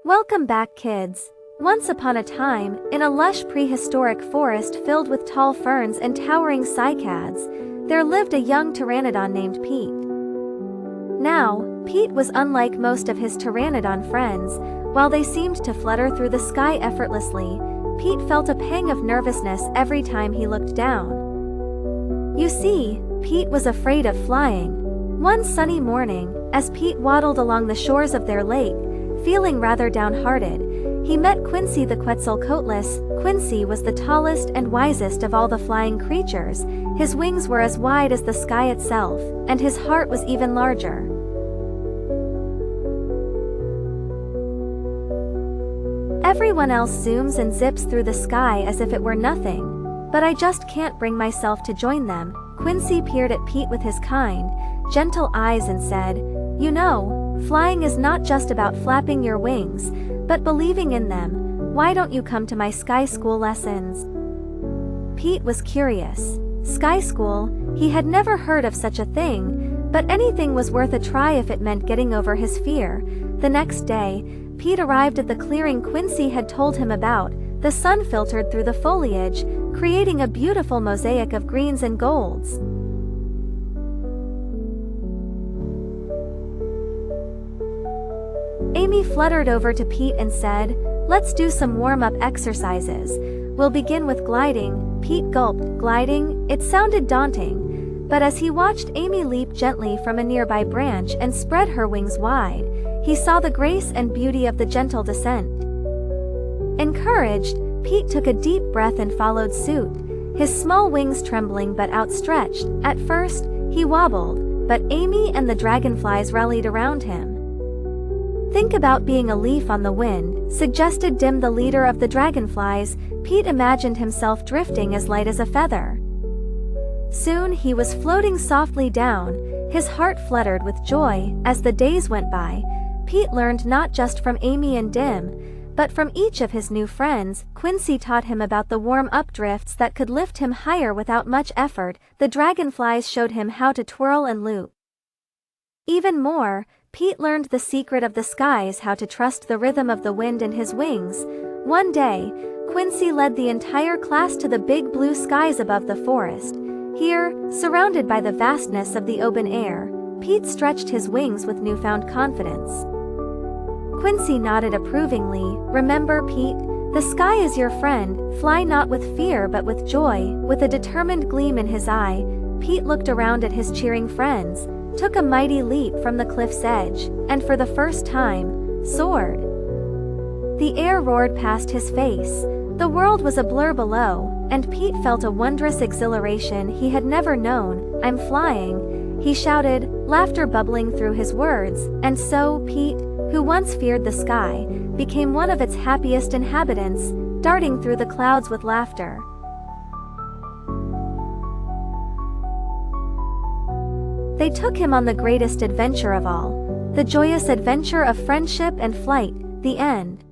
Welcome back, kids. Once upon a time, in a lush prehistoric forest filled with tall ferns and towering cycads, there lived a young pteranodon named Pete. Now, Pete was unlike most of his pteranodon friends. While they seemed to flutter through the sky effortlessly, Pete felt a pang of nervousness every time he looked down. You see, Pete was afraid of flying. One sunny morning, as Pete waddled along the shores of their lake, feeling rather downhearted, he met Quincy the Quetzalcoatlus. Quincy was the tallest and wisest of all the flying creatures. His wings were as wide as the sky itself, and his heart was even larger. Everyone else zooms and zips through the sky as if it were nothing, but I just can't bring myself to join them. Quincy peered at Pete with his kind, gentle eyes and said, "You know, flying is not just about flapping your wings, but believing in them. Why don't you come to my sky school lessons?" Pete was curious. Sky school? He had never heard of such a thing, but anything was worth a try if it meant getting over his fear. The next day, Pete arrived at the clearing Quincy had told him about. The sun filtered through the foliage, creating a beautiful mosaic of greens and golds. Amy fluttered over to Pete and said, "Let's do some warm-up exercises. We'll begin with gliding." Pete gulped. Gliding? It sounded daunting. But as he watched Amy leap gently from a nearby branch and spread her wings wide, he saw the grace and beauty of the gentle descent. Encouraged, Pete took a deep breath and followed suit, his small wings trembling but outstretched. At first, he wobbled, but Amy and the dragonflies rallied around him. "Think about being a leaf on the wind," suggested Dim, the leader of the dragonflies. Pete imagined himself drifting as light as a feather. Soon he was floating softly down, his heart fluttered with joy. As the days went by, Pete learned not just from Amy and Dim, but from each of his new friends. Quincy taught him about the warm-up drifts that could lift him higher without much effort. The dragonflies showed him how to twirl and loop. Even more, Pete learned the secret of the skies, how to trust the rhythm of the wind in his wings. One day, Quincy led the entire class to the big blue skies above the forest. Here, surrounded by the vastness of the open air, Pete stretched his wings with newfound confidence. Quincy nodded approvingly. "Remember, Pete, the sky is your friend. Fly not with fear but with joy." With a determined gleam in his eye, Pete looked around at his cheering friends, took a mighty leap from the cliff's edge, and for the first time, soared. The air roared past his face. The world was a blur below, and Pete felt a wondrous exhilaration he had never known. "I'm flying," he shouted, laughter bubbling through his words. And so, Pete, who once feared the sky, became one of its happiest inhabitants, darting through the clouds with laughter. They took him on the greatest adventure of all, the joyous adventure of friendship and flight. The end.